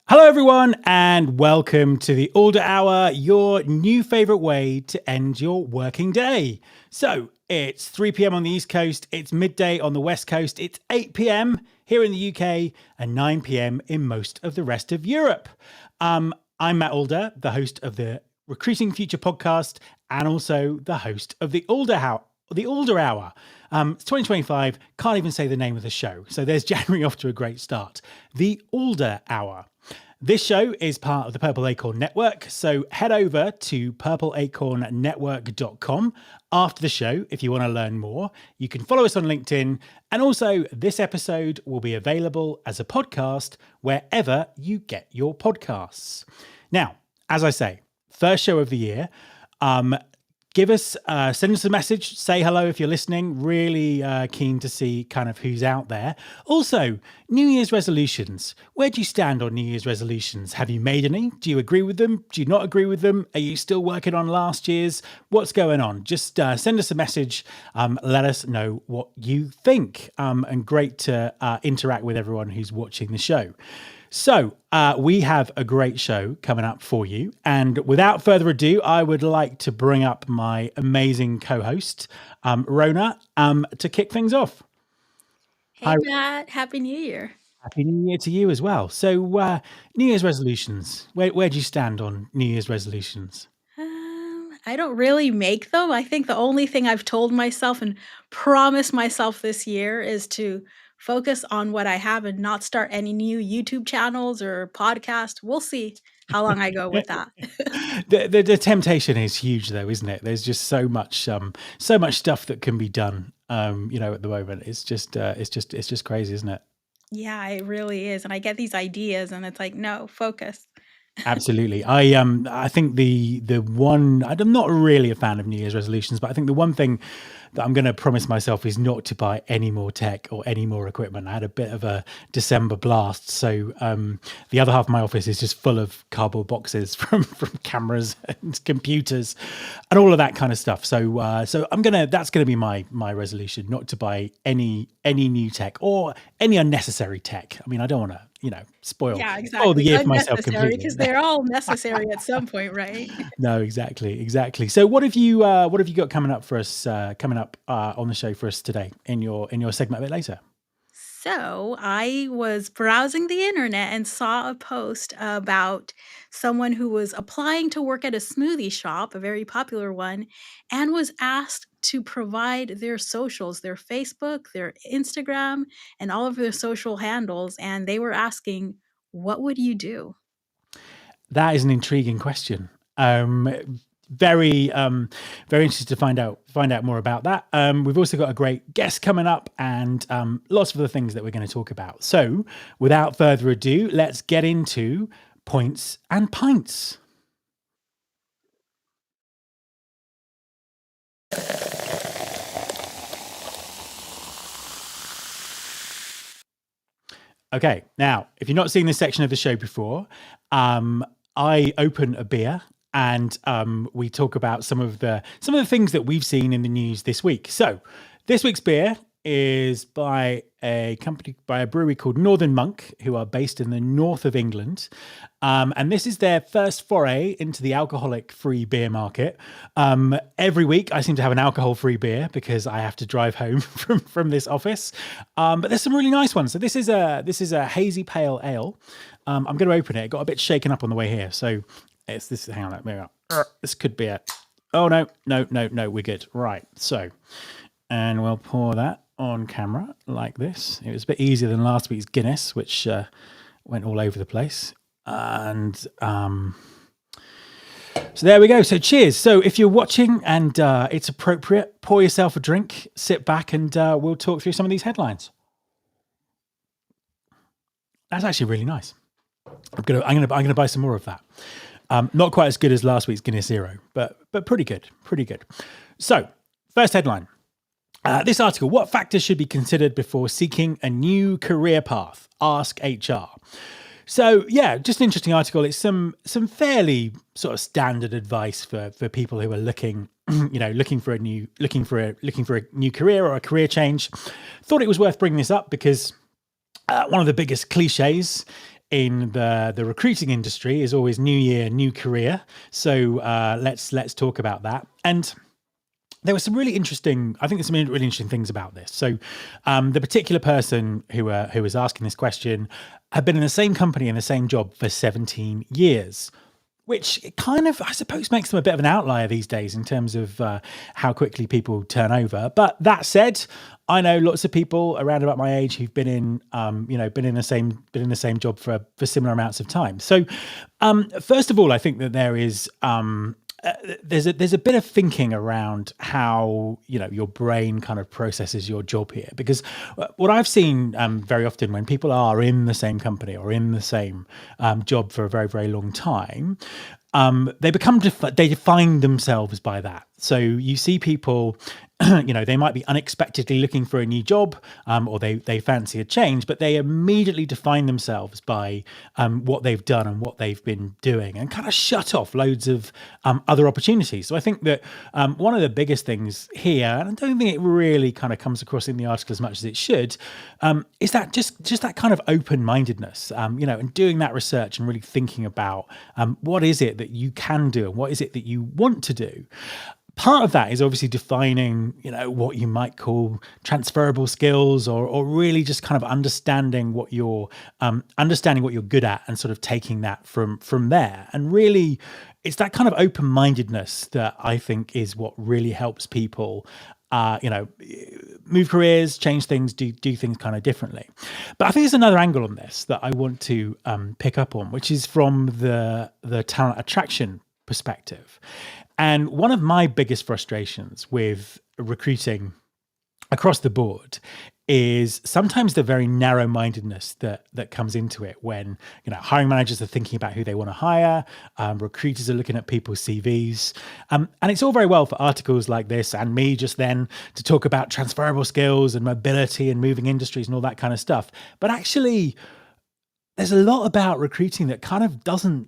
Hello, everyone, and welcome to the Alder Hour, your new favorite way to end your working day. So it's 3 p.m. on the East Coast, it's midday on the West Coast, it's 8 p.m. here in the UK, and 9 p.m. in most of the rest of Europe. I'm Matt Alder, the host of the Recruiting Future podcast, and also the host of the Alder Hour. It's 2025, can't even say the name of the show. So there's January off to a great start. The Alder Hour. This show is part of the Purple Acorn Network, so head over to purpleacornnetwork.com after the show if you want to learn more. You can follow us on LinkedIn, and also this episode will be available as a podcast wherever you get your podcasts. Now, as I say, first show of the year. Send us a message, say hello if you're listening. Really keen to see kind of who's out there. Also, New Year's resolutions. Where do you stand on New Year's resolutions? Have you made any? Do you agree with them? Do you not agree with them? Are you still working on last year's? What's going on? Just send us a message. Let us know what you think. And great to interact with everyone who's watching the show. So we have a great show coming up for you. And without further ado, I would like to bring up my amazing co-host, Rhona, to kick things off. Hey, Hi, Matt. Happy New Year. Happy New Year to you as well. So New Year's resolutions, where do you stand on New Year's resolutions? I don't really make them. I think the only thing I've told myself and promised myself this year is to focus on what I have and not start any new YouTube channels or podcasts. We'll see how long I go with that. The temptation is huge, though, isn't it? There's just so much stuff that can be done. At the moment, it's just crazy, isn't it? Yeah, it really is. And I get these ideas, and it's like, no, focus. Absolutely. I think the one, I'm not really a fan of New Year's resolutions, but I think the one thing that I'm going to promise myself is not to buy any more tech or any more equipment. I had a bit of a December blast, so the other half of my office is just full of cardboard boxes from cameras and computers and all of that kind of stuff. So that's gonna be my resolution, not to buy any new tech or any unnecessary tech. I mean, I don't want to spoil the year for myself completely, because they're all necessary at some point, right? No, exactly. So what have you got coming up for us on the show for us today in your segment a bit later? So I was browsing the internet and saw a post about someone who was applying to work at a smoothie shop, a very popular one, and was asked to provide their socials, their Facebook, their Instagram, and all of their social handles. And they were asking, what would you do? That is an intriguing question. Very interested to find out more about that. We've also got a great guest coming up and lots of other things that we're going to talk about. So without further ado, let's get into points and pints. Okay, now, if you're not seeing this section of the show before, I open a beer and we talk about some of the things that we've seen in the news this week. So this week's beer is by a brewery called Northern Monk, who are based in the north of England. And this is their first foray into the alcoholic-free beer market. Every week I seem to have an alcohol-free beer because I have to drive home from this office. But there's some really nice ones. So this is a hazy pale ale. I'm going to open it. It got a bit shaken up on the way here. So it's this. Hang on, maybe this could be it. Oh no, we're good. Right. So, and we'll pour that on camera like this. It was a bit easier than last week's Guinness, which went all over the place. And so there we go. So cheers. So if you're watching and it's appropriate, pour yourself a drink, sit back, and we'll talk through some of these headlines. That's actually really nice. I'm gonna buy some more of that. Not quite as good as last week's Guinness Zero, but pretty good. So first headline. This article, what factors should be considered before seeking a new career path? Ask HR. So yeah, just an interesting article. It's some fairly sort of standard advice for people who are looking for a new career or a career change. Thought it was worth bringing this up because one of the biggest cliches in the recruiting industry is always new year, new career. So let's talk about that. And there was some really interesting, I think there's some really interesting things about this. So the particular person who was asking this question had been in the same company in the same job for 17 years, which kind of, I suppose, makes them a bit of an outlier these days in terms of how quickly people turn over. But that said, I know lots of people around about my age who've been in, been in the same job for similar amounts of time. So, first of all, I think that there is there's a bit of thinking around how your brain kind of processes your job here, because what I've seen very often when people are in the same company or in the same job for a very, very long time, they define themselves by that. So you see people, they might be unexpectedly looking for a new job, or they fancy a change, but they immediately define themselves by what they've done and what they've been doing, and kind of shut off loads of other opportunities. So I think that one of the biggest things here, and I don't think it really kind of comes across in the article as much as it should, is that just that kind of open-mindedness, and doing that research and really thinking about what is it that you can do and what is it that you want to do. Part of that is obviously defining, what you might call transferable skills, or really just kind of understanding what you're good at, and sort of taking that from there. And really, it's that kind of open-mindedness that I think is what really helps people, move careers, change things, do things kind of differently. But I think there's another angle on this that I want to pick up on, which is from the talent attraction perspective. And one of my biggest frustrations with recruiting across the board is sometimes the very narrow-mindedness that comes into it when hiring managers are thinking about who they want to hire, recruiters are looking at people's CVs, and it's all very well for articles like this and me just then to talk about transferable skills and mobility and moving industries and all that kind of stuff. But actually, there's a lot about recruiting that kind of doesn't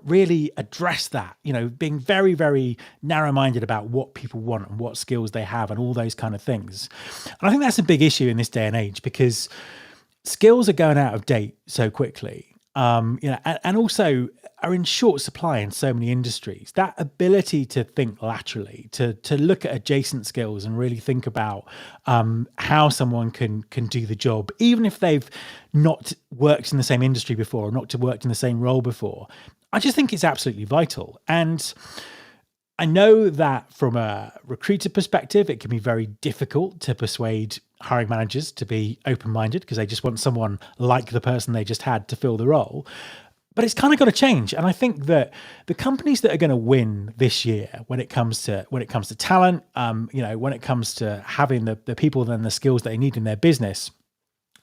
really address that, being very, very narrow-minded about what people want and what skills they have and all those kind of things. And I think that's a big issue in this day and age, because skills are going out of date so quickly, and also are in short supply in so many industries. That ability to think laterally, to look at adjacent skills and really think about how someone can do the job, even if they've not worked in the same industry before or not worked in the same role before. I just think it's absolutely vital. And I know that from a recruiter perspective, it can be very difficult to persuade hiring managers to be open-minded, because they just want someone like the person they just had to fill the role. But it's kind of got to change. And I think that the companies that are going to win this year when it comes to talent, when it comes to having the people and the skills that they need in their business,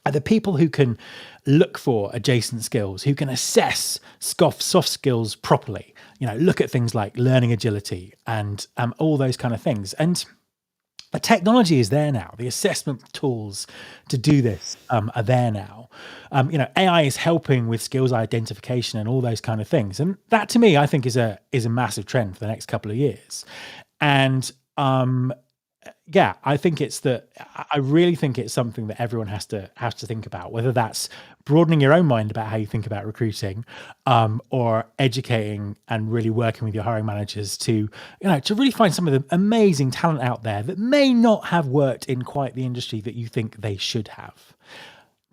are the people who can look for adjacent skills, who can assess soft skills properly, look at things like learning agility and all those kind of things. And the technology is there now. The assessment tools to do this are there now. AI is helping with skills identification and all those kind of things. And that, to me, I think is a massive trend for the next couple of years. And I think I really think it's something that everyone has to think about, whether that's broadening your own mind about how you think about recruiting, or educating and really working with your hiring managers to really find some of the amazing talent out there that may not have worked in quite the industry that you think they should have.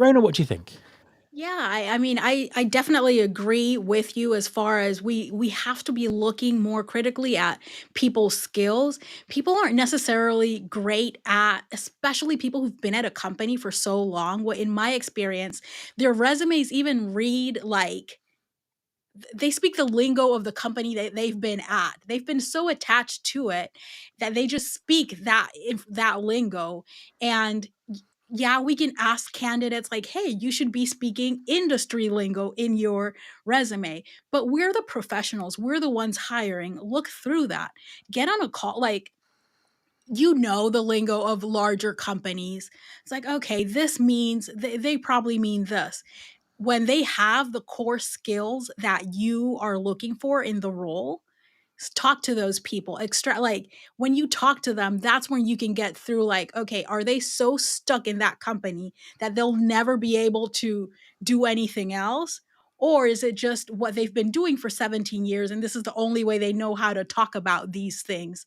Rhona, what do you think? Yeah, I mean, I definitely agree with you as far as we have to be looking more critically at people's skills. People aren't necessarily great at, especially people who've been at a company for so long. What in my experience, their resumes even read like they speak the lingo of the company that they've been at. They've been so attached to it that they just speak that lingo. And yeah, we can ask candidates like, "Hey, you should be speaking industry lingo in your resume." But we're the professionals. We're the ones hiring. Look through that. Get on a call like the lingo of larger companies. It's like, okay, this means they probably mean this. When they have the core skills that you are looking for in the role, talk to those people, like when you talk to them, that's when you can get through, like, okay, are they so stuck in that company that they'll never be able to do anything else? Or is it just what they've been doing for 17 years and this is the only way they know how to talk about these things?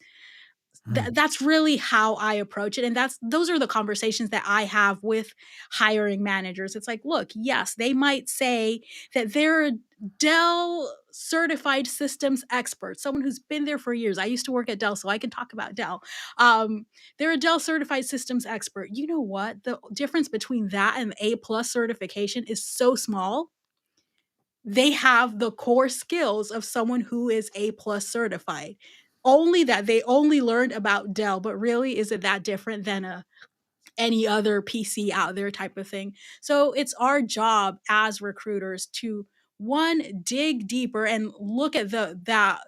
That's really how I approach it, and those are the conversations that I have with hiring managers. It's like, look, yes, they might say that they're a Dell certified systems expert, someone who's been there for years. I used to work at Dell, so I can talk about Dell. They're a Dell certified systems expert. You know what? The difference between that and A plus certification is so small. They have the core skills of someone who is A plus certified. Only that they only learned about Dell, but really, is it that different than any other PC out there type of thing? So it's our job as recruiters to, one, dig deeper and look at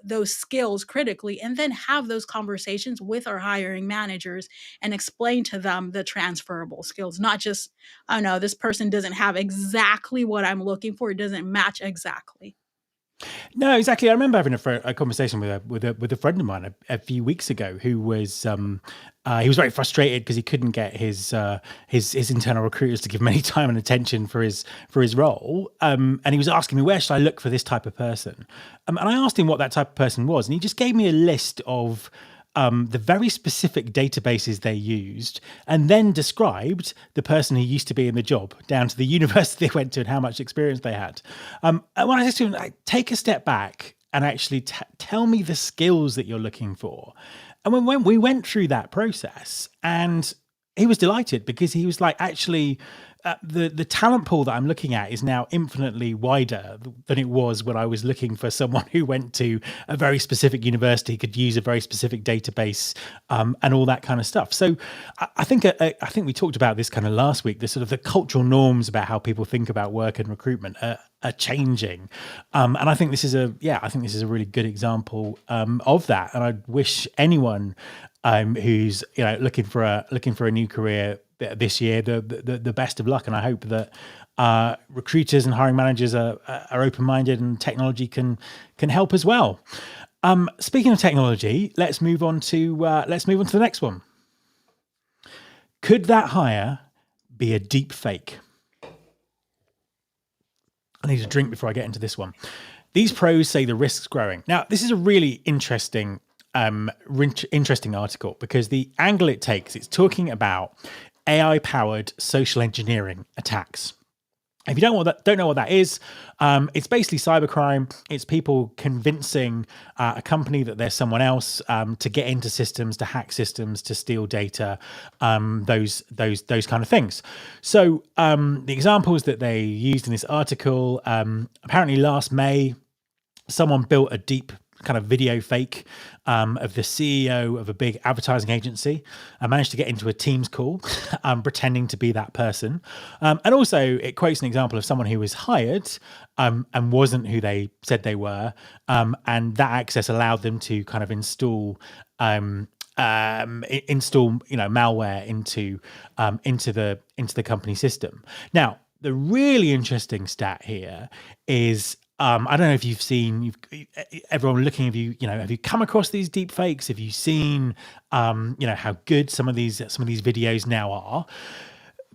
those skills critically, and then have those conversations with our hiring managers and explain to them the transferable skills, not just, oh no, this person doesn't have exactly what I'm looking for, it doesn't match exactly. No, exactly. I remember having a conversation with a friend of mine a few weeks ago who was he was very frustrated because he couldn't get his internal recruiters to give him any time and attention for his role, and he was asking me, where should I look for this type of person? And I asked him what that type of person was, and he just gave me a list of the very specific databases they used, and then described the person who used to be in the job down to the university they went to and how much experience they had. And when I said to him, like, take a step back and actually tell me the skills that you're looking for. And when we went through that process, and he was delighted because he was like, actually, the talent pool that I'm looking at is now infinitely wider than it was when I was looking for someone who went to a very specific university, could use a very specific database, and all that kind of stuff. So I think we talked about this kind of last week. The sort of the cultural norms about how people think about work and recruitment are changing, and I think this is a really good example of that. And I wish anyone who's looking for a new career this year the best of luck, and I hope that recruiters and hiring managers are open-minded, and technology can help as well. Speaking of technology, let's move on to the next one. Could that hire be a deep fake? I need a drink before I get into this one. These pros say the risk's growing. Now, this is a really interesting article, because the angle it takes, it's talking about AI-powered social engineering attacks. If you don't know what that is, it's basically cybercrime. It's people convincing a company that they're someone else, to get into systems, to hack systems, to steal data, those kind of things. So the examples that they used in this article, apparently last May, someone built a deep kind of video fake of the CEO of a big advertising agency. I managed to get into a Teams call, pretending to be that person. And also it quotes an example of someone who was hired and wasn't who they said they were. And that access allowed them to kind of install malware into the company system. Now, the really interesting stat here is, I don't know if you've seen, everyone looking, have you come across these deep fakes? Have you seen, how good some of these videos now are?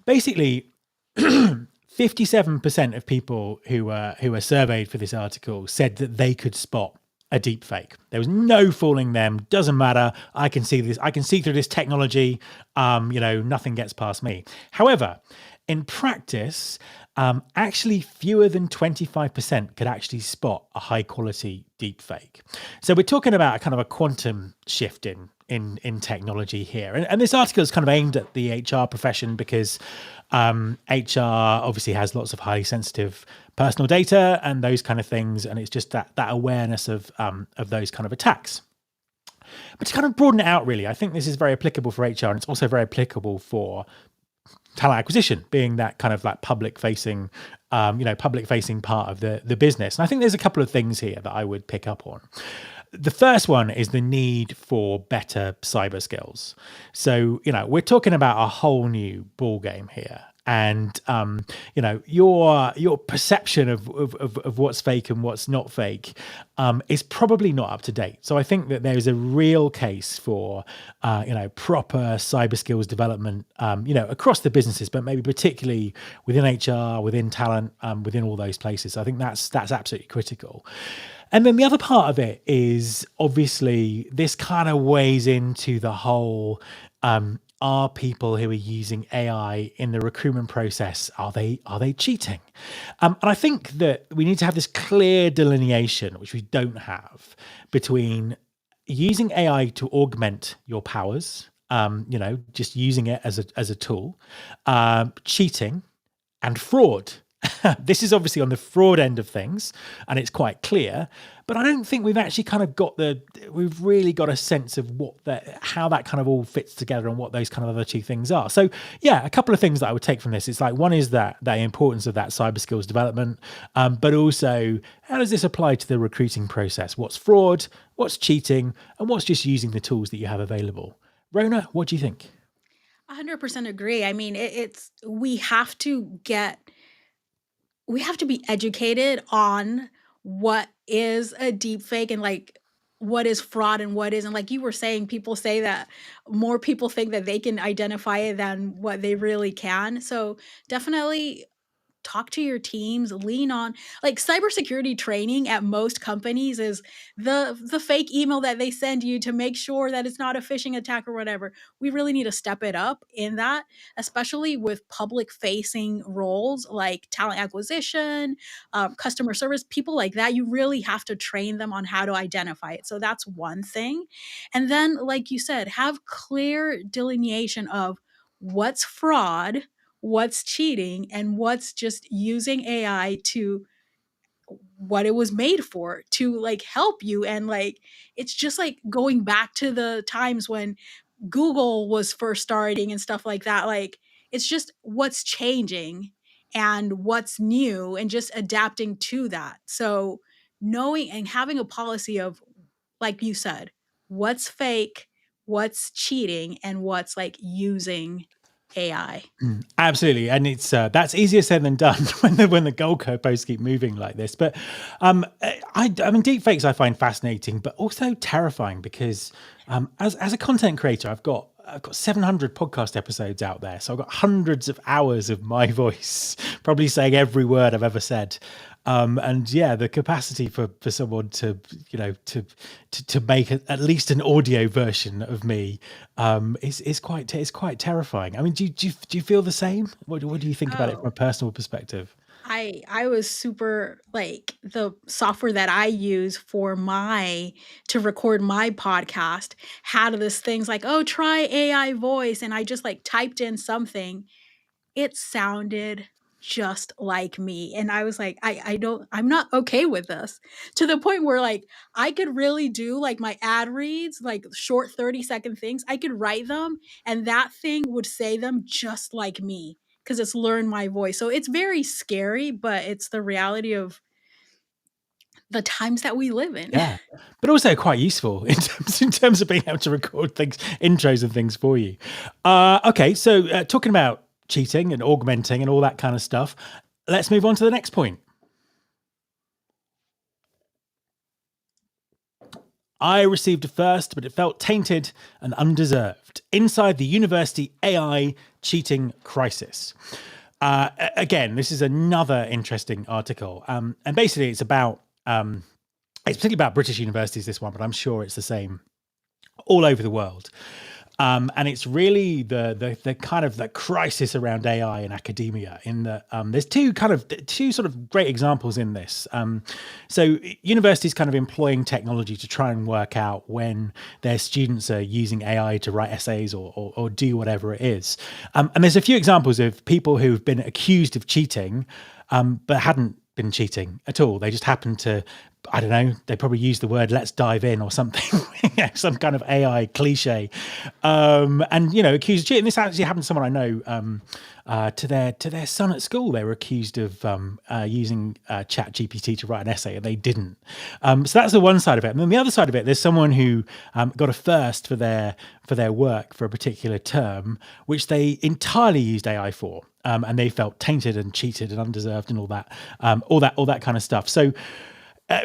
Basically, 57% of people who were surveyed for this article said that they could spot a deep fake. There was no fooling them. Doesn't matter. I can see this. I can see through this technology. Nothing gets past me. However, in practice, actually fewer than 25% could actually spot a high quality deep fake. So we're talking about a kind of a quantum shift in technology here. And this article is kind of aimed at the HR profession, because HR obviously has lots of highly sensitive personal data and those kind of things. And it's just that awareness of those kind of attacks. But to kind of broaden it out, really, I think this is very applicable for HR, and it's also very applicable for talent acquisition, being that kind of like public facing part of the business. And I think there's a couple of things here that I would pick up on. The first one is the need for better cyber skills. So, we're talking about a whole new ball game here. and your perception of what's fake and what's not fake is probably not up to date. So I think that there's a real case for proper cyber skills development across the businesses, but maybe particularly within HR, within talent, within all those places. So I think that's absolutely critical. And then the other part of it is obviously this kind of weighs into the whole, are people who are using AI in the recruitment process, are they cheating? And I think that we need to have this clear delineation, which we don't have, between using AI to augment your powers, just using it as a tool, cheating, and fraud. This is obviously on the fraud end of things, and it's quite clear, but I don't think we've actually kind of we've really got a sense of how that kind of all fits together and what those kind of other two things are. So yeah, a couple of things that I would take from this. It's like, one is that the importance of that cyber skills development, but also how does this apply to the recruiting process? What's fraud, what's cheating, and what's just using the tools that you have available? Rhona, what do you think? 100% agree. I mean, we have to be educated on what is a deep fake and like what is fraud and what isn't. Like you were saying, people say that more people think that they can identify it than what they really can. So definitely talk to your teams, lean on like cybersecurity training at most companies is the fake email that they send you to make sure that it's not a phishing attack or whatever. We really need to step it up in that, especially with public facing roles like talent acquisition, customer service, people like that. You really have to train them on how to identify it. So that's one thing. And then, like you said, have clear delineation of what's fraud, what's cheating, and what's just using AI to what it was made for, to like help you. And like it's just like going back to the times when Google was first starting and stuff like that. Like it's just what's changing and what's new and just adapting to that. So knowing and having a policy of, like you said, what's fake, what's cheating, and what's like using AI. Absolutely, and it's that's easier said than done when the goalposts keep moving like this. But I mean, deepfakes I find fascinating, but also terrifying because as a content creator, I've got 700 podcast episodes out there, so I've got hundreds of hours of my voice, probably saying every word I've ever said. And yeah, the capacity for someone to make at least an audio version of me is quite terrifying. I mean, do you feel the same? What do you think about it from a personal perspective? I was super like the software that I use for to record my podcast had this things like, oh, try AI voice. And I just like typed in something. It sounded just like me. And I was like, I'm not okay with this, to the point where like I could really do like my ad reads, like short 30-second things. I could write them and that thing would say them just like me because it's learned my voice. So it's very scary, but it's the reality of the times that we live in. Yeah, but also quite useful in terms of being able to record things, intros and things for you. Okay, so talking about cheating and augmenting and all that kind of stuff, let's move on to the next point. I received a first, but it felt tainted and undeserved. Inside the university AI cheating crisis. Again, this is another interesting article, and basically it's about it's particularly about British universities, this one, but I'm sure it's the same all over the world. And it's really the kind of the crisis around AI in academia. In that there's two sort of great examples in this. So universities kind of employing technology to try and work out when their students are using AI to write essays or do whatever it is. And there's a few examples of people who've been accused of cheating, but hadn't been cheating at all. They just happened to, I don't know, they probably used the word "let's dive in" or something, some kind of AI cliche, and accused of cheating. This actually happened to someone I know, to their son at school. They were accused of using Chat GPT to write an essay, and they didn't. So that's the one side of it. And then the other side of it, there's someone who got a first for their work for a particular term, which they entirely used AI for. and they felt tainted and cheated and undeserved and all that kind of stuff. So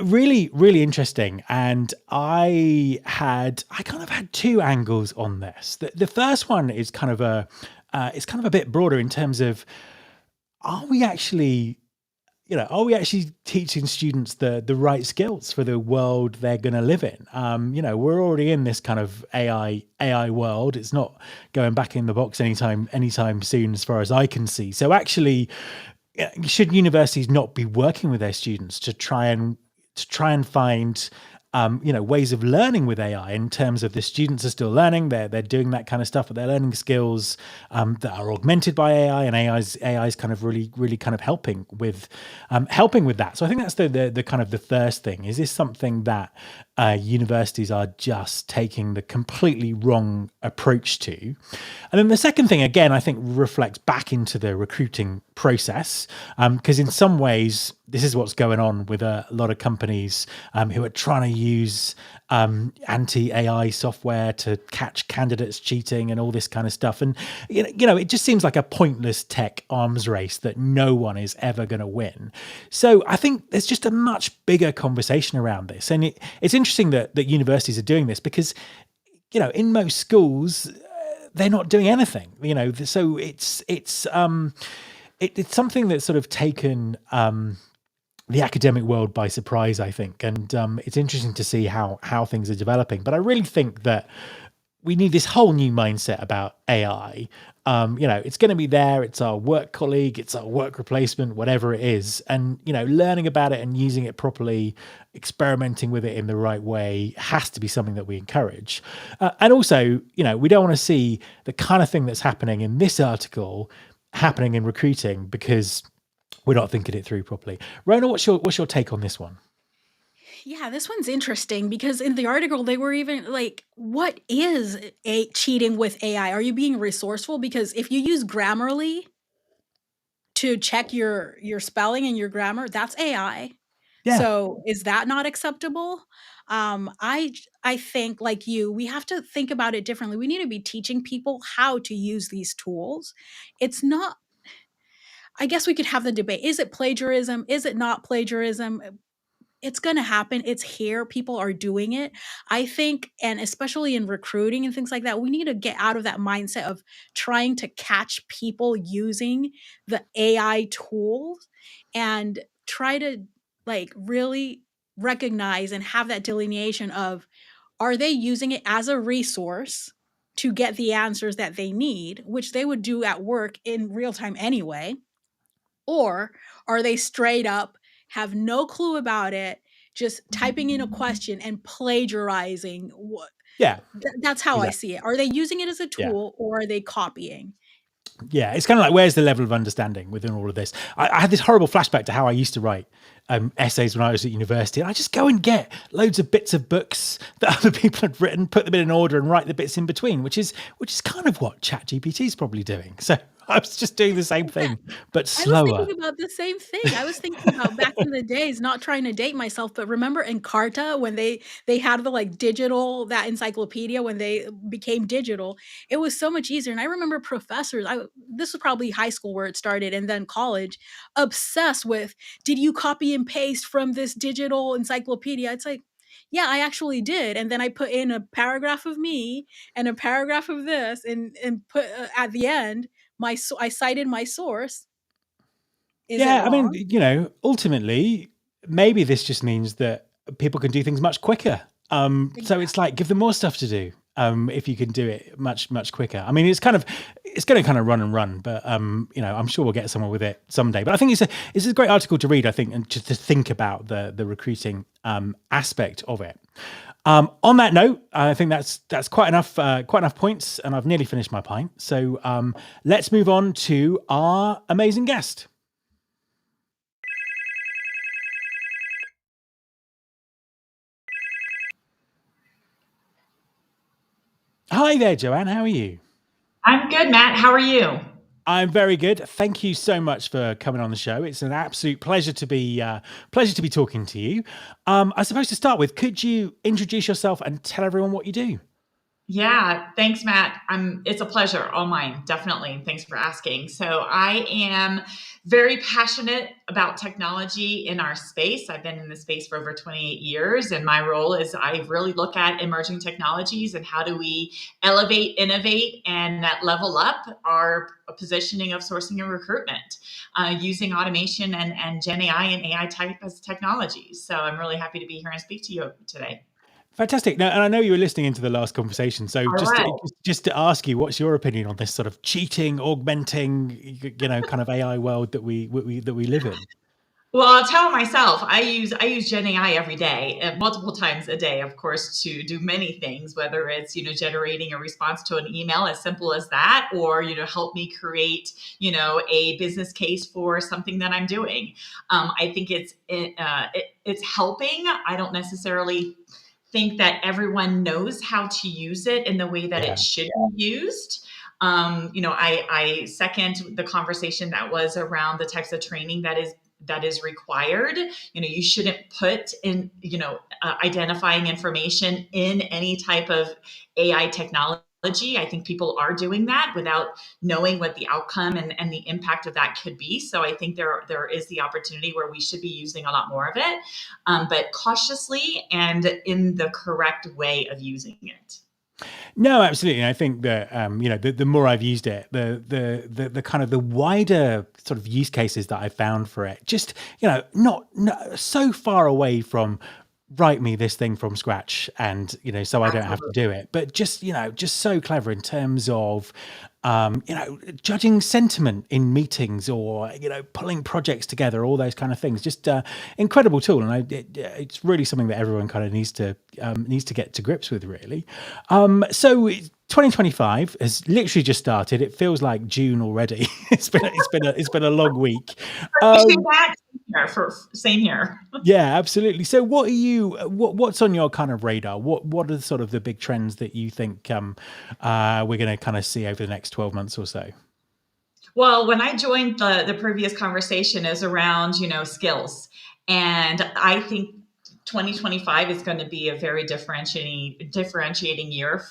really, really interesting. And I kind of had two angles on this. The first one is kind of it's kind of a bit broader in terms of, are we actually teaching students the right skills for the world they're going to live in? We're already in this kind of AI world. It's not going back in the box anytime soon, as far as I can see. So actually, should universities not be working with their students to try and find ways of learning with AI, in terms of the students are still learning, they're doing that kind of stuff, but they're learning skills that are augmented by AI, and AI's kind of really kind of helping with that. So I think that's the kind of the first thing. Is this something that universities are just taking the completely wrong approach to? And then the second thing, again, I think reflects back into the recruiting process, because in some ways this is what's going on with a lot of companies who are trying to use anti-AI software to catch candidates cheating and all this kind of stuff. And it just seems like a pointless tech arms race that no one is ever going to win. So I think there's just a much bigger conversation around this, and it's interesting that universities are doing this, because in most schools they're not doing anything. So it's something that's sort of taken the academic world by surprise, I think. And it's interesting to see how things are developing. But I really think that we need this whole new mindset about AI. It's going to be there. It's our work colleague. It's our work replacement, whatever it is. And, learning about it and using it properly, experimenting with it in the right way has to be something that we encourage. And also, we don't want to see the kind of thing that's happening in this article happening in recruiting, because we're not thinking it through properly. Rhona, what's your take on this one? Yeah, this one's interesting because in the article they were even like, what is cheating with AI? Are you being resourceful? Because if you use Grammarly to check your spelling and your grammar, that's AI. Yeah. So is that not acceptable? I think, like you, we have to think about it differently. We need to be teaching people how to use these tools. It's not, I guess we could have the debate. Is it plagiarism? Is it not plagiarism? It's going to happen. It's here. People are doing it. I think, and especially in recruiting and things like that, we need to get out of that mindset of trying to catch people using the AI tools, and try to really recognize and have that delineation of, are they using it as a resource to get the answers that they need, which they would do at work in real time anyway? Or are they straight up have no clue about it, just typing in a question and plagiarizing? Yeah. That's how I Exactly. see it. Are they using it as a Yeah. tool, or are they copying? Yeah, it's kind of like, where's the level of understanding within all of this? I had this horrible flashback to how I used to write essays when I was at university. And I just go and get loads of bits of books that other people had written, put them in order, and write the bits in between, which is kind of what ChatGPT is probably doing. So I was just doing the same thing, but I was slower. thinking about the same thing. I was thinking about back in the days, not trying to date myself, but remember Encarta when they had the digital, that encyclopedia, when they became digital, it was so much easier. And I remember professors, this was probably high school where it started, and then college, obsessed with, did you copy and paste from this digital encyclopedia? It's like, yeah, I actually did. And then I put in a paragraph of me and a paragraph of this, and put at the end, I cited my source. Is it Yeah, I mean, wrong? ultimately, maybe this just means that people can do things much quicker. So it's Exactly. like, give them more stuff to do. If you can do it much quicker. I mean, it's going to kind of run and run, but I'm sure we'll get somewhere with it someday. But I think it's a great article to read, I think, and just to think about the recruiting aspect of it. On that note, I think that's quite enough points, and I've nearly finished my pint. So let's move on to our amazing guest. Hi there, Joanne. How are you? I'm good, Matt. How are you? I'm very good. Thank you so much for coming on the show. It's an absolute pleasure to be talking to you. I suppose to start with, could you introduce yourself and tell everyone what you do? Yeah, thanks, Matt. It's a pleasure, all mine, definitely. Thanks for asking. So, I am very passionate about technology in our space. I've been in this space for over 28 years, and my role is I really look at emerging technologies and how do we elevate, innovate, and level up our positioning of sourcing and recruitment using automation and Gen AI and AI type as technologies. So, I'm really happy to be here and speak to you today. Fantastic. Now, and I know you were listening into the last conversation, so All just right. just to ask you, what's your opinion on this sort of cheating, augmenting, kind of AI world that we live in? Well, I'll tell myself, I use Gen AI every day, multiple times a day, of course, to do many things, whether it's, generating a response to an email as simple as that, or, help me create, a business case for something that I'm doing. I think it's helping. I don't necessarily think that everyone knows how to use it in the way that it Yeah, should be used. I second the conversation that was around the types of training that is required. You shouldn't put in, identifying information in any type of AI technology. I think people are doing that without knowing what the outcome and the impact of that could be. So I think there is the opportunity where we should be using a lot more of it, but cautiously and in the correct way of using it. no, absolutely. And I think that the more I've used it, the kind of the wider sort of use cases that I found for it, just not so far away from write me this thing from scratch, and so I don't have to Absolutely. do it, but just so clever in terms of judging sentiment in meetings, or pulling projects together, all those kind of things. Just incredible tool, and it's really something that everyone kind of needs to get to grips with, really. So 2025 has literally just started. It feels like June already. It's been a long week. You see Um, that? Same here. yeah, absolutely. So what's on your kind of radar? What are sort of the big trends that you think we're going to kind of see over the next 12 months or so? Well, when I joined the previous conversation is around, skills. And I think 2025 is going to be a very differentiating year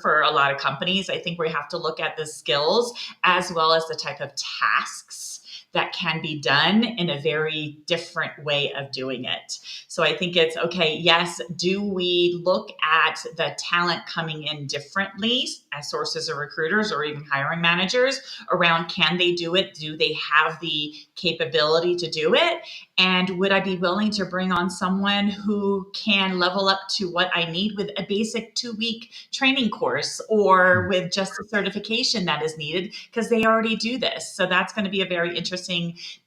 for a lot of companies. I think we have to look at the skills as well as the type of tasks that can be done in a very different way of doing it. So I think it's okay. Yes, do we look at the talent coming in differently as sources or recruiters or even hiring managers around can they do it? Do they have the capability to do it? And would I be willing to bring on someone who can level up to what I need with a basic 2-week training course or with just a certification that is needed because they already do this? So that's going to be a very interesting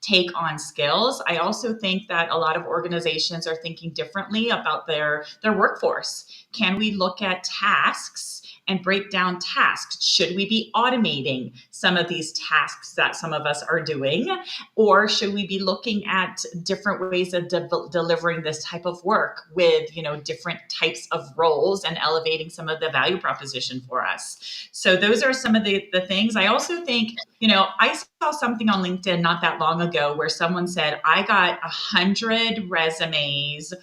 take on skills. I also think that a lot of organizations are thinking differently about their workforce. Can we look at tasks and break down tasks? Should we be automating some of these tasks that some of us are doing? Or should we be looking at different ways of delivering this type of work with, different types of roles and elevating some of the value proposition for us? So those are some of the things. I also think, I saw something on LinkedIn not that long ago where someone said, I got 100 resumes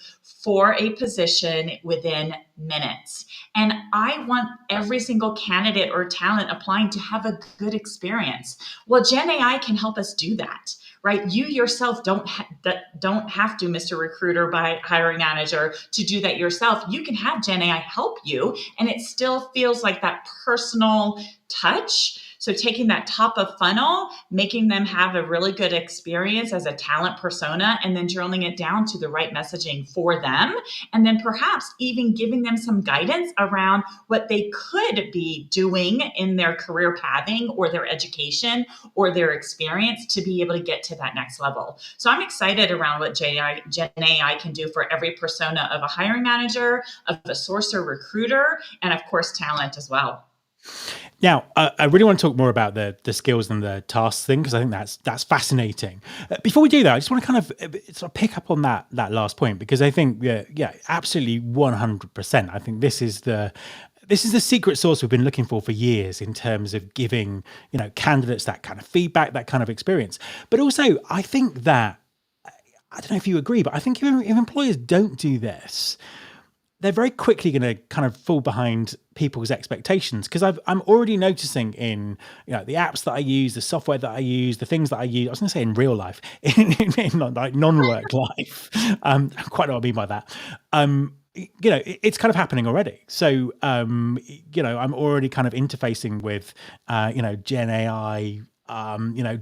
for a position within minutes. And I want every single candidate or talent applying to have a good experience. Well, Gen AI can help us do that, right? You yourself don't have to, Mr. Recruiter, by hiring manager, to do that yourself. You can have Gen AI help you, and it still feels like that personal touch. So taking that top of funnel, making them have a really good experience as a talent persona, and then drilling it down to the right messaging for them. And then perhaps even giving them some guidance around what they could be doing in their career pathing or their education or their experience to be able to get to that next level. So I'm excited around what Gen AI can do for every persona of a hiring manager, of a sourcer recruiter, and of course, talent as well. Now, I really want to talk more about the skills and the tasks thing, because I think that's fascinating. Before we do that, I just want to kind of sort of pick up on that last point, because I think yeah, absolutely 100%. I think this is the secret sauce we've been looking for years in terms of giving candidates that kind of feedback, that kind of experience. But also, I think that I don't know if you agree, but I think if employers don't do this, they're very quickly going to kind of fall behind people's expectations, because I'm already noticing in the apps that I use, the software that I use, the things that I use. I was going to say in real life, in like non-work life. Quite know what I mean by that. It's kind of happening already. So I'm already kind of interfacing with Gen AI.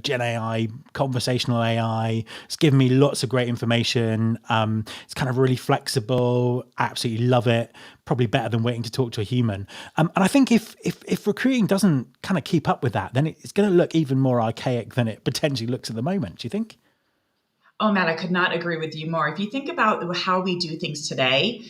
Gen AI, conversational AI. It's given me lots of great information. It's kind of really flexible. I absolutely love it. Probably better than waiting to talk to a human. And I think if recruiting doesn't kind of keep up with that, then it's going to look even more archaic than it potentially looks at the moment. Do you think? Oh, Matt, I could not agree with you more. If you think about how we do things today,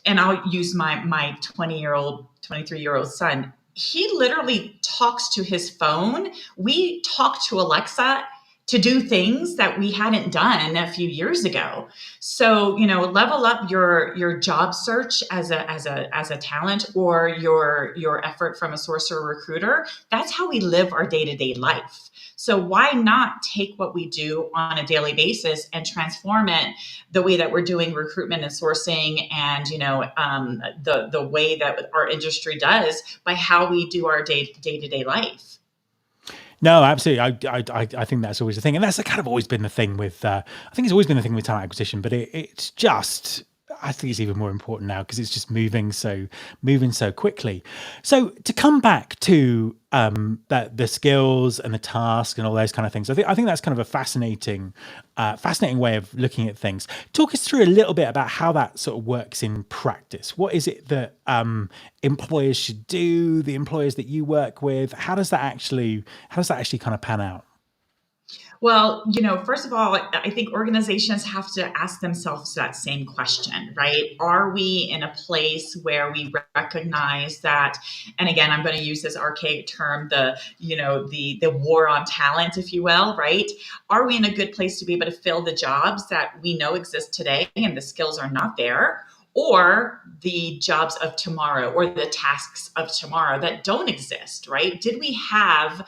and I'll use my 20-year-old, 23-year-old son, he literally talks to his phone. We talk to Alexa to do things that we hadn't done a few years ago. So, level up your job search as a talent, or your effort from a source or recruiter. That's how we live our day-to-day life. So why not take what we do on a daily basis and transform it the way that we're doing recruitment and sourcing, and the way that our industry does, by how we do our day-to-day life. No, absolutely. I think that's always the thing, and that's kind of always been the thing with. I think it's always been the thing with talent acquisition, but it's just. I think it's even more important now because it's just moving so quickly. So to come back to the skills and the task and all those kind of things, I think that's kind of a fascinating way of looking at things. Talk us through a little bit about how that sort of works in practice. What is it that employers should do? The employers that you work with, how does that actually kind of pan out? Well, first of all, I think organizations have to ask themselves that same question, right? Are we in a place where we recognize that, and again, I'm going to use this archaic term, the war on talent, if you will, right? Are we in a good place to be able to fill the jobs that we know exist today and the skills are not there? Or the jobs of tomorrow, or the tasks of tomorrow that don't exist, right? Did we have,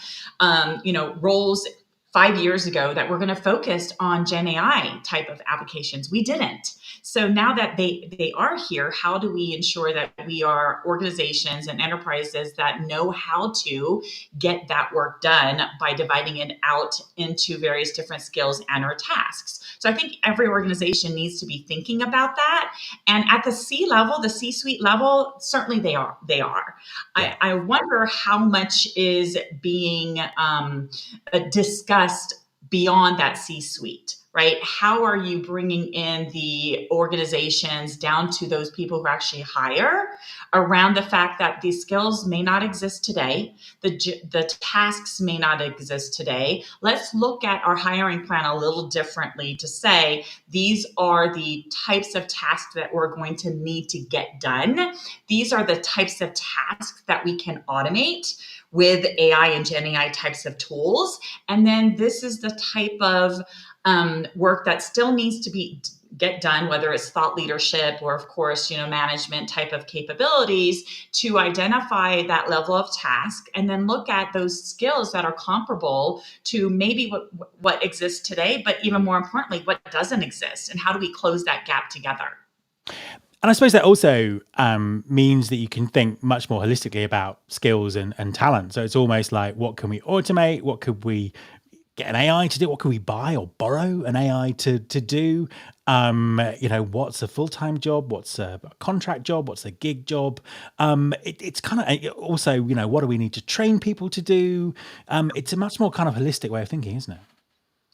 roles 5 years ago that were going to focus on Gen AI type of applications? We didn't. So now that they are here, how do we ensure that we are organizations and enterprises that know how to get that work done by dividing it out into various different skills and or tasks? So I think every organization needs to be thinking about that. And at the C-level, the C-suite level, certainly they are. Yeah. I wonder how much is being discussed beyond that C-suite, right? How are you bringing in the organizations down to those people who actually hire, around the fact that these skills may not exist today, the tasks may not exist today. Let's look at our hiring plan a little differently to say, these are the types of tasks that we're going to need to get done. These are the types of tasks that we can automate with AI and Gen AI types of tools. And then this is the type of work that still needs to get done, whether it's thought leadership or, of course, management type of capabilities, to identify that level of task and then look at those skills that are comparable to maybe what exists today, but even more importantly, what doesn't exist, and how do we close that gap together? And I suppose that also means that you can think much more holistically about skills and talent. So it's almost like, what can we automate? What could we get an AI to do? What can we buy or borrow an AI to do? What's a full-time job? What's a contract job? What's a gig job? It's kind of also, what do we need to train people to do? It's a much more kind of holistic way of thinking, isn't it?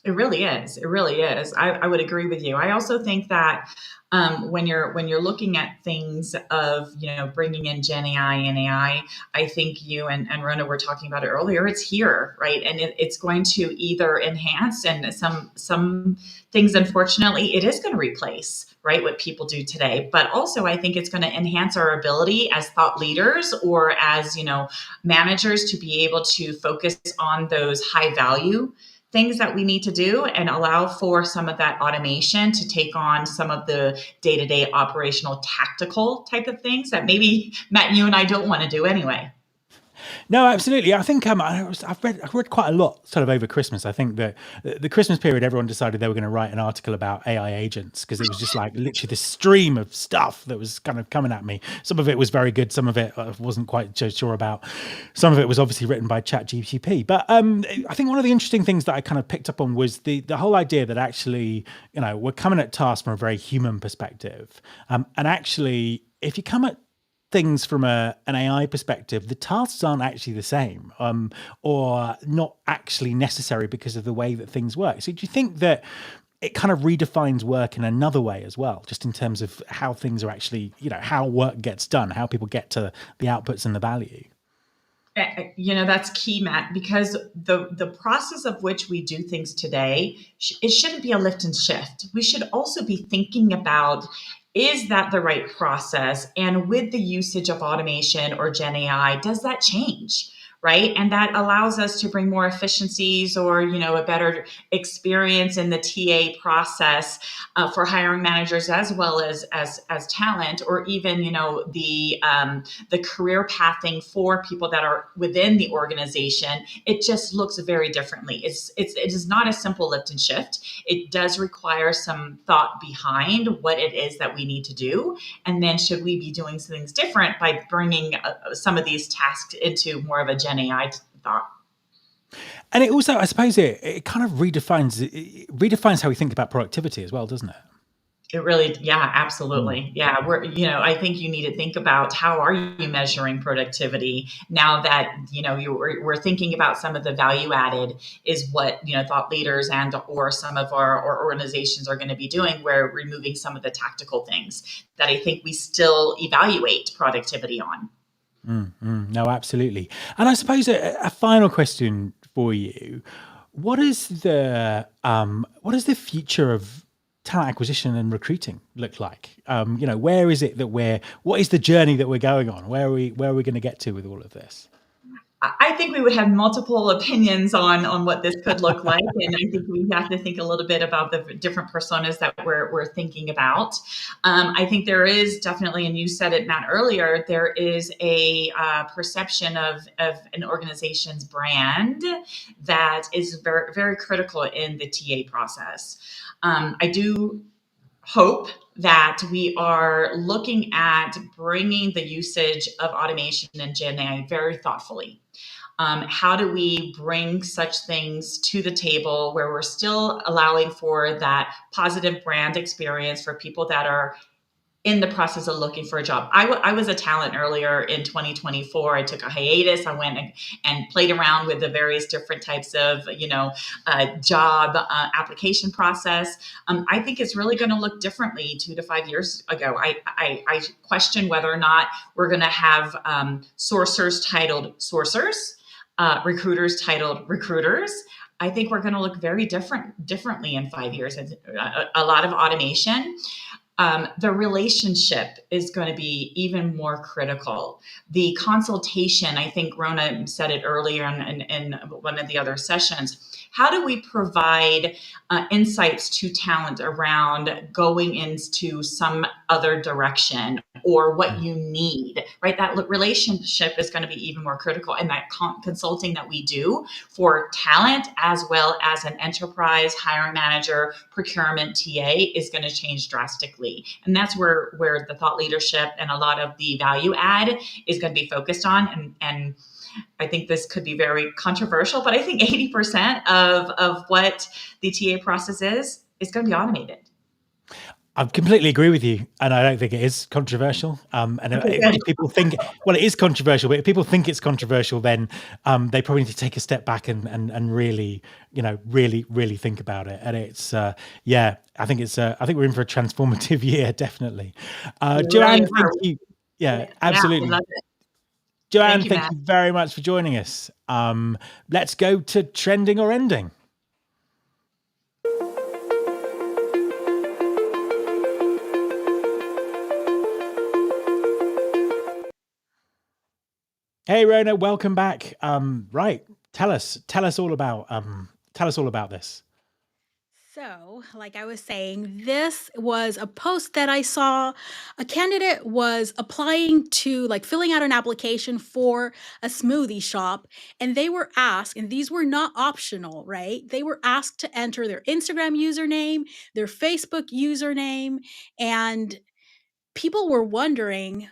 It really is. It really is. I would agree with you. I also think that when you're looking at things of bringing in Gen AI and AI, I think you and Rhona were talking about it earlier. It's here, right? And it's going to either enhance, and some things, unfortunately, it is going to replace, right, what people do today. But also, I think it's going to enhance our ability as thought leaders or as managers to be able to focus on those high value things that we need to do, and allow for some of that automation to take on some of the day-to-day operational tactical type of things that maybe, Matt, you and I don't want to do anyway. No, absolutely. I think I've read quite a lot sort of over Christmas. I think that the Christmas period, everyone decided they were going to write an article about AI agents because it was just like literally this stream of stuff that was kind of coming at me. Some of it was very good. Some of it I wasn't quite so sure about. Some of it was obviously written by ChatGPT. But I think one of the interesting things that I kind of picked up on was the whole idea that actually, we're coming at tasks from a very human perspective. And actually, if you come at things from an AI perspective, the tasks aren't actually the same, or not actually necessary because of the way that things work. So do you think that it kind of redefines work in another way as well, just in terms of how things are actually, how work gets done, how people get to the outputs and the value? That's key, Matt, because the process of which we do things today, it shouldn't be a lift and shift. We should also be thinking about, is that the right process? And with the usage of automation or Gen AI, does that change? Right. And that allows us to bring more efficiencies or, a better experience in the TA process for hiring managers as well as talent, or even, the career pathing for people that are within the organization. It just looks very differently. It is not a simple lift and shift. It does require some thought behind what it is that we need to do. And then should we be doing things different by bringing some of these tasks into more of a Gen AI thought? And it also, I suppose, it kind of redefines how we think about productivity as well, doesn't it? It really, yeah, absolutely. Yeah, I think you need to think about, how are you measuring productivity now that, we're thinking about some of the value added is what, thought leaders and or some of our organizations are going to be doing. We're removing some of the tactical things that I think we still evaluate productivity on. No, absolutely. And I suppose a final question for you: what is the future of talent acquisition and recruiting look like? Where is it that what is the journey that we're going on? Where are we going to get to with all of this? I think we would have multiple opinions on what this could look like, and I think we have to think a little bit about the different personas that we're thinking about. I think there is definitely, and you said it, Matt, earlier, there is a perception of an organization's brand that is very, very critical in the TA process. I do hope that we are looking at bringing the usage of automation and Gen AI very thoughtfully. How do we bring such things to the table where we're still allowing for that positive brand experience for people that are in the process of looking for a job? I was a talent earlier in 2024. I took a hiatus. I went and played around with the various different types of, job application process. I think it's really going to look differently 2 to 5 years ago. I question whether or not we're going to have sourcers titled sourcers, recruiters titled recruiters. I think we're going to look very differently in 5 years. A lot of automation. The relationship is going to be even more critical. The consultation, I think Rhona said it earlier in one of the other sessions. How do we provide insights to talent around going into some other direction or what you need, right? That relationship is going to be even more critical. And that consulting that we do for talent as well as an enterprise hiring manager, procurement TA is going to change drastically. And that's where the thought leadership and a lot of the value add is going to be focused on. And I think this could be very controversial, but I think 80% of what the TA process is going to be automated. I completely agree with you, and I don't think it is controversial. If people think, well, it is controversial, but if people think it's controversial, then they probably need to take a step back and really, really think about it. And it's, I think we're in for a transformative year, definitely. Joanne, thank you. Yeah, absolutely. Yeah, I love it. Joanne, thank you very much for joining us. Let's go to trending or ending. Hey, Rhona, welcome back. Right, tell us all about this. So, like I was saying, this was a post that I saw. A candidate was applying to, like, filling out an application for a smoothie shop, and they were asked, and these were not optional, right? They were asked to enter their Instagram username, their Facebook username, and people were wondering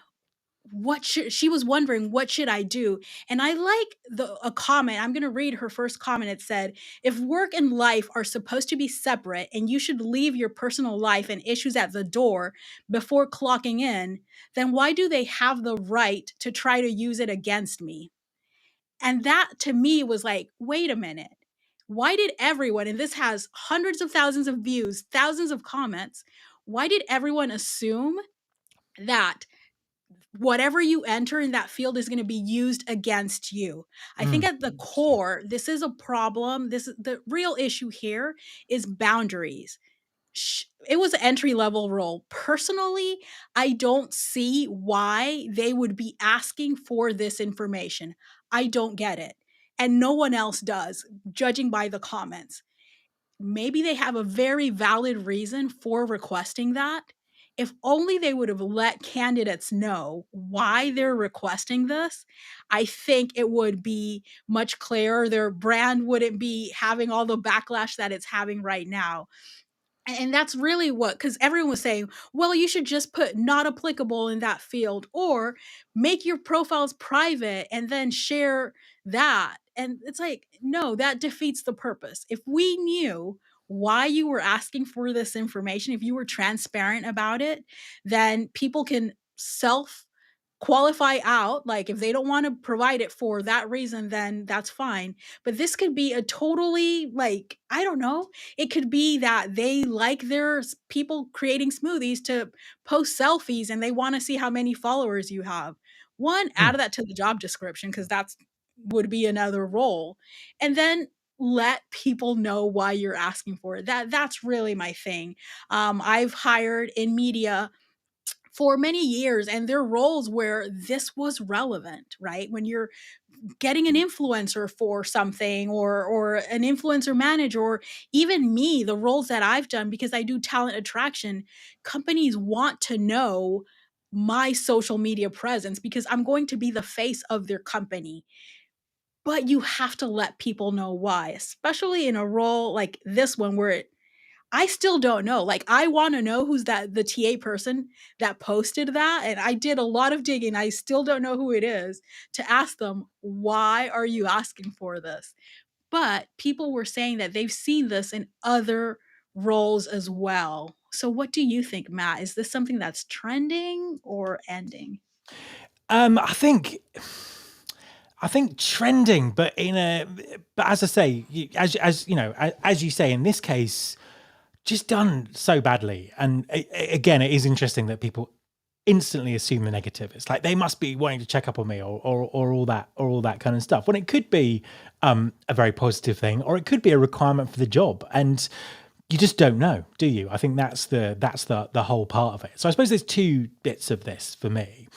she was wondering, what should I do? And I like a comment. I'm going to read her first comment. It said, if work and life are supposed to be separate and you should leave your personal life and issues at the door before clocking in, then why do they have the right to try to use it against me? And that to me was like, wait a minute. Why did everyone, and this has hundreds of thousands of views, thousands of comments, why did everyone assume that whatever you enter in that field is going to be used against you? I think at the core, this is a problem. The real issue here is boundaries. It was an entry level role. Personally, I don't see why they would be asking for this information. I don't get it. And no one else does, judging by the comments. Maybe they have a very valid reason for requesting that. If only they would have let candidates know why they're requesting this, I think it would be much clearer. Their brand wouldn't be having all the backlash that it's having right now. And that's really what, because everyone was saying, well, you should just put not applicable in that field, or make your profiles private and then share that. And it's like, no, that defeats the purpose. If we knew why you were asking for this information, if you were transparent about it, then people can self qualify out. Like, if they don't want to provide it for that reason, then that's fine. But this could be a totally, like, I don't know, it could be that they like their people creating smoothies to post selfies and they want to see how many followers you have. One, add that to the job description, because that's would be another role. And then let people know why you're asking for it. That's really my thing. I've hired in media for many years, and there are roles where this was relevant, right? When you're getting an influencer for something, or an influencer manager, or even me, the roles that I've done, because I do talent attraction, companies want to know my social media presence because I'm going to be the face of their company. But you have to let people know why, especially in a role like this one where I still don't know. Like, I wanna know who's the TA person that posted that, and I did a lot of digging, I still don't know who it is, to ask them, "Why are you asking for this?" But people were saying that they've seen this in other roles as well. So what do you think, Matt? Is this something that's trending or ending? I think trending, but but as I say, as you know, as you say, in this case, just done so badly. And again, it is interesting that people instantly assume the negative. It's like they must be wanting to check up on me, or all that kind of stuff. When it could be a very positive thing, or it could be a requirement for the job, and you just don't know, do you? I think that's the whole part of it. So I suppose there's two bits of this for me.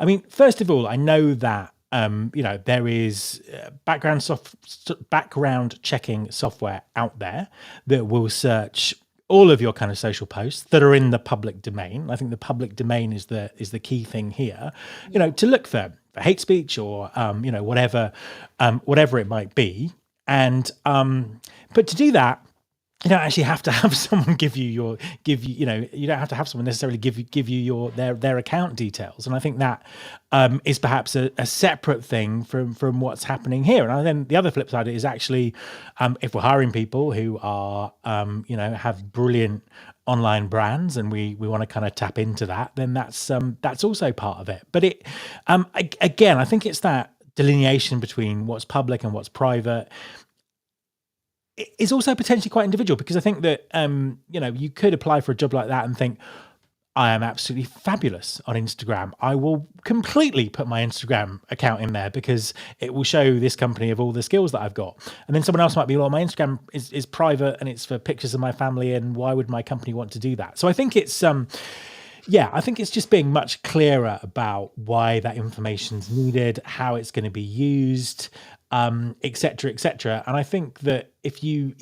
I mean, first of all, I know that there is background checking software out there that will search all of your kind of social posts that are in the public domain. I think the public domain is the key thing here. To look for hate speech, or whatever it might be. And but to do that, you don't actually have to have someone you don't have to have someone necessarily give you their account details. And I think that is perhaps a separate thing from what's happening here. And then the other flip side is actually, if we're hiring people who are have brilliant online brands, and we want to kind of tap into that, then that's also part of it. But again, I think it's that delineation between what's public and what's private is also potentially quite individual, because I think that you could apply for a job like that and think, I am absolutely fabulous on Instagram. I will completely put my Instagram account in there because it will show this company of all the skills that I've got. And then someone else might be, well, my Instagram is private and it's for pictures of my family, and why would my company want to do that? So I think it's I think it's just being much clearer about why that information's needed, how it's going to be used, et cetera, et cetera. And I think that if you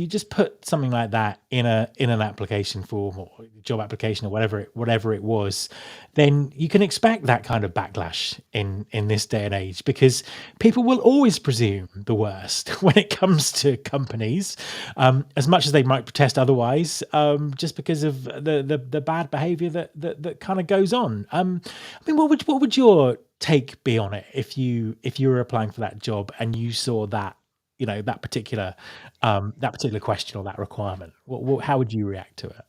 just put something like that in an application form or job application or whatever it was, then you can expect that kind of backlash in this day and age, because people will always presume the worst when it comes to companies, as much as they might protest otherwise, just because of the bad behavior that kind of goes on. I mean, what would your take be on it if you were applying for that job and you saw that, that particular question or that requirement? How would you react to it?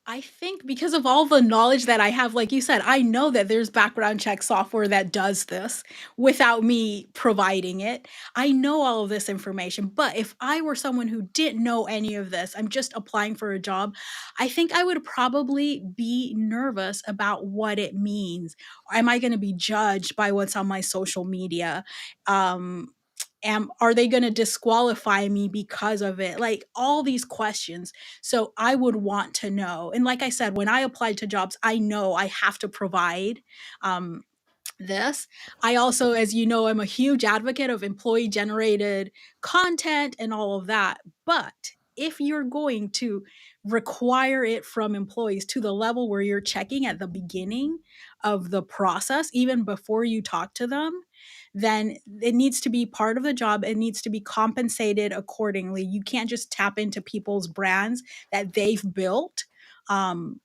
I think because of all the knowledge that I have, like you said, I know that there's background check software that does this without me providing it. I know all of this information, but if I were someone who didn't know any of this, I'm just applying for a job, I think I would probably be nervous about what it means. Am I going to be judged by what's on my social media? Are they going to disqualify me because of it? Like all these questions. So I would want to know. And like I said, when I applied to jobs, I know I have to provide um, this. I also, as you know, I'm a huge advocate of employee generated content and all of that. But if you're going to require it from employees to the level where you're checking at the beginning of the process, even before you talk to them, then it needs to be part of the job. It needs to be compensated accordingly. You can't just tap into people's brands that they've built um,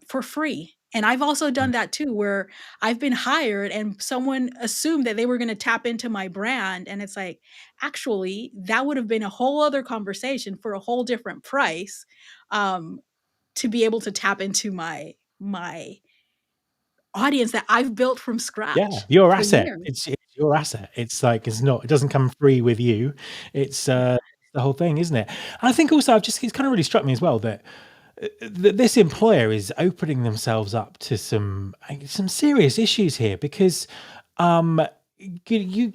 for free. And I've also done that too, where I've been hired and someone assumed that they were going to tap into my brand. And it's like, actually, that would have been a whole other conversation for a whole different price um, to be able to tap into my audience that I've built from Yeah, scratch your for asset. years. It's your asset. It's like, it doesn't come free with you. It's the whole thing, isn't it? And I think also it's kind of really struck me as well that this employer is opening themselves up to some serious issues here, because um you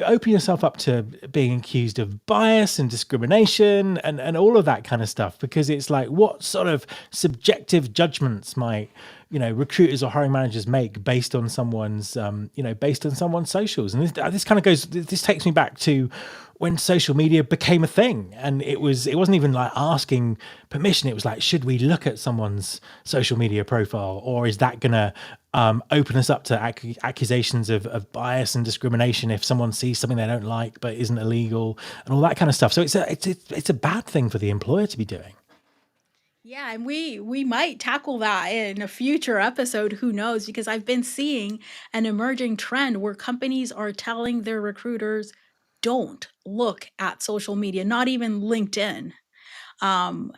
open yourself up to being accused of bias and discrimination and all of that kind of stuff, because it's like, what sort of subjective judgments might recruiters or hiring managers make based on someone's socials? And this kind of this takes me back to when social media became a thing, and it wasn't even like asking permission. It was like, should we look at someone's social media profile, or is that gonna open us up to accusations of bias and discrimination if someone sees something they don't like but isn't illegal, and all that kind of stuff? So it's a bad thing for the employer to be doing. Yeah, and we might tackle that in a future episode, who knows, because I've been seeing an emerging trend where companies are telling their recruiters, don't look at social media, not even LinkedIn. Um,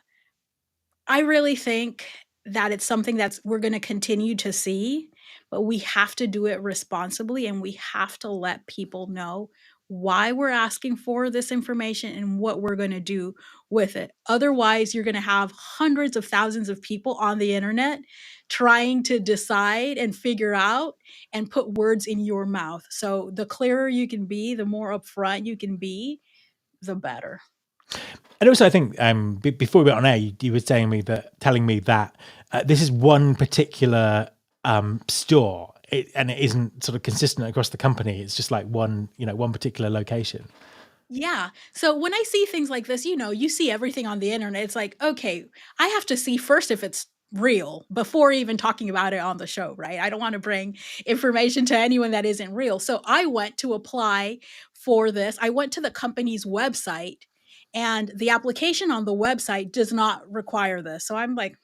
I really think that it's something we're going to continue to see, but we have to do it responsibly, and we have to let people know why we're asking for this information and what we're going to do with it. Otherwise, you're going to have hundreds of thousands of people on the internet trying to decide and figure out and put words in your mouth. So the clearer you can be, the more upfront you can be, the better. And also, I think before we went on air, you were telling me that this is one particular store, and it isn't sort of consistent across the company. It's just like one particular location. Yeah. So when I see things like this, you see everything on the internet. It's like, okay, I have to see first if it's real before even talking about it on the show, right? I don't want to bring information to anyone that isn't real. So I went to apply for this. I went to the company's website, and the application on the website does not require this. So I'm like,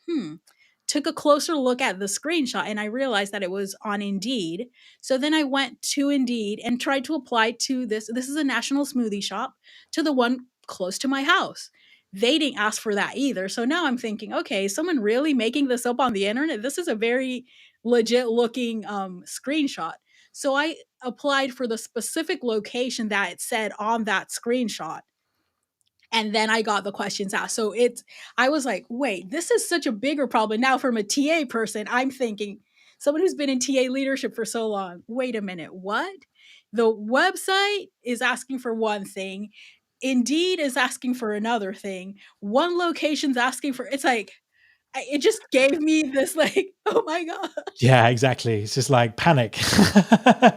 took a closer look at the screenshot, and I realized that it was on Indeed. So then I went to Indeed and tried to apply to this. This is a national smoothie shop, to the one close to my house. They didn't ask for that either. So now I'm thinking, okay, is someone really making this up on the internet? This is a very legit looking screenshot. So I applied for the specific location that it said on that screenshot. And then I got the questions asked. So I was like, wait, this is such a bigger problem. Now, from a TA person, I'm thinking, someone who's been in TA leadership for so long, wait a minute, what? The website is asking for one thing, Indeed is asking for another thing, one location's asking for, it's like, it just gave me this, like, oh my God, Yeah, exactly. It's just like panic.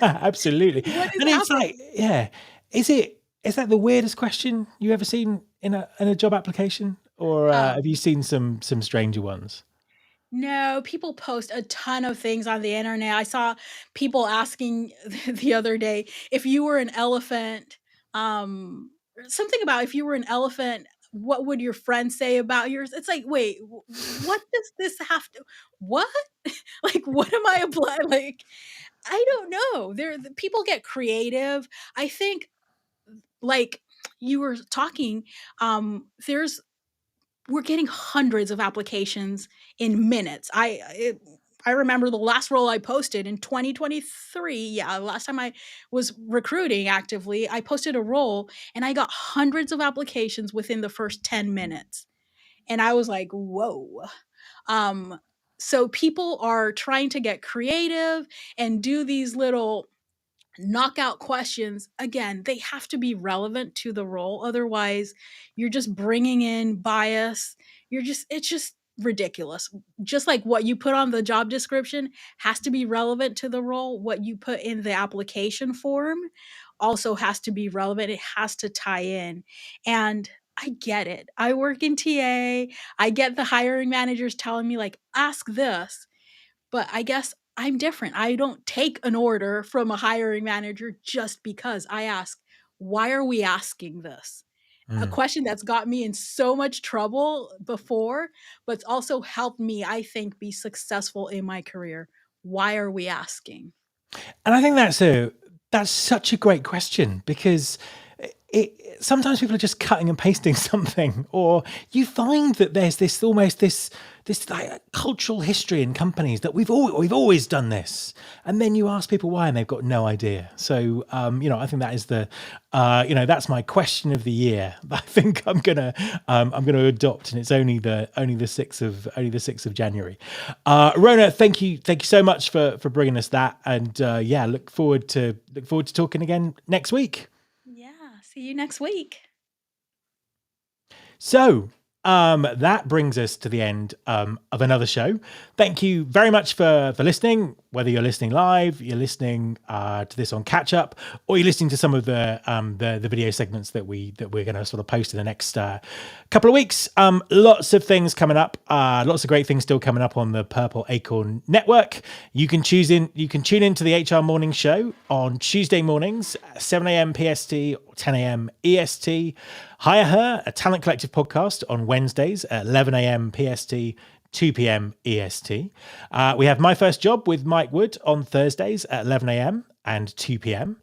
Absolutely. what is And it's happening? like, yeah, is it? Is that the weirdest question you ever seen in a job application, or have you seen some stranger ones? No, people post a ton of things on the internet. I saw people asking the other day if you were an elephant, something about if you were an elephant, what would your friends say about yours? It's like, wait, what does this have to? What? Like, what am I applying? Like, I don't know. People get creative. I think, like you were talking, there's we're getting hundreds of applications in minutes. I remember the last role I posted in 2023. Yeah, the last time I was recruiting actively, I posted a role and I got hundreds of applications within the first 10 minutes. And I was like, whoa. Um, so people are trying to get creative and do these little knockout questions. Again, they have to be relevant to the role. Otherwise, you're just bringing in bias. It's just ridiculous. Just like what you put on the job description has to be relevant to the role, what you put in the application form also has to be relevant. It has to tie in. And I get it. I work in TA. I get the hiring managers telling me, like, ask this. But I guess I'm different. I don't take an order from a hiring manager just because. I ask, why are we asking this? A Mm. question that's got me in so much trouble before, but it's also helped me, I think, be successful in my career. Why are we asking? And I think that's such a great question, because sometimes people are just cutting and pasting something, or you find that there's this like cultural history in companies that we've always done this, and then you ask people why and they've got no idea. So I think that is that's my question of the year. I think I'm gonna adopt, and it's only the 6th of January. Rhona, thank you so much for bringing us that, and look forward to talking again next week. Yeah, see you next week. So that brings us to the end of another show. Thank you very much for listening. Whether you're listening live, you're listening to this on catch up, or you're listening to some of the video segments that we're going to sort of post in the next couple of weeks. Lots of things coming up. Lots of great things still coming up on the Purple Acorn Network. You can tune into the HR Morning Show on Tuesday mornings, 7 a.m. PST or 10 a.m. EST. Hire Her, a Talent Collective podcast, on Wednesdays at 11 a.m. PST, 2 p.m. EST. We have My First Job with Mike Wood on Thursdays at 11 a.m. and 2 p.m.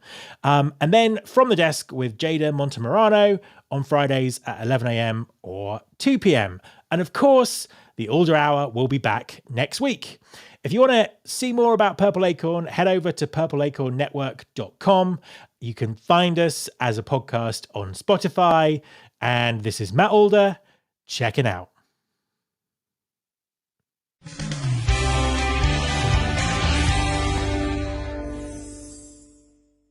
And then From the Desk with Jada Montemorano on Fridays at 11 a.m. or 2 p.m. And of course, the Alder Hour will be back next week. If you want to see more about Purple Acorn, head over to purpleacornnetwork.com. You can find us as a podcast on Spotify. And this is Matt Alder, checking out.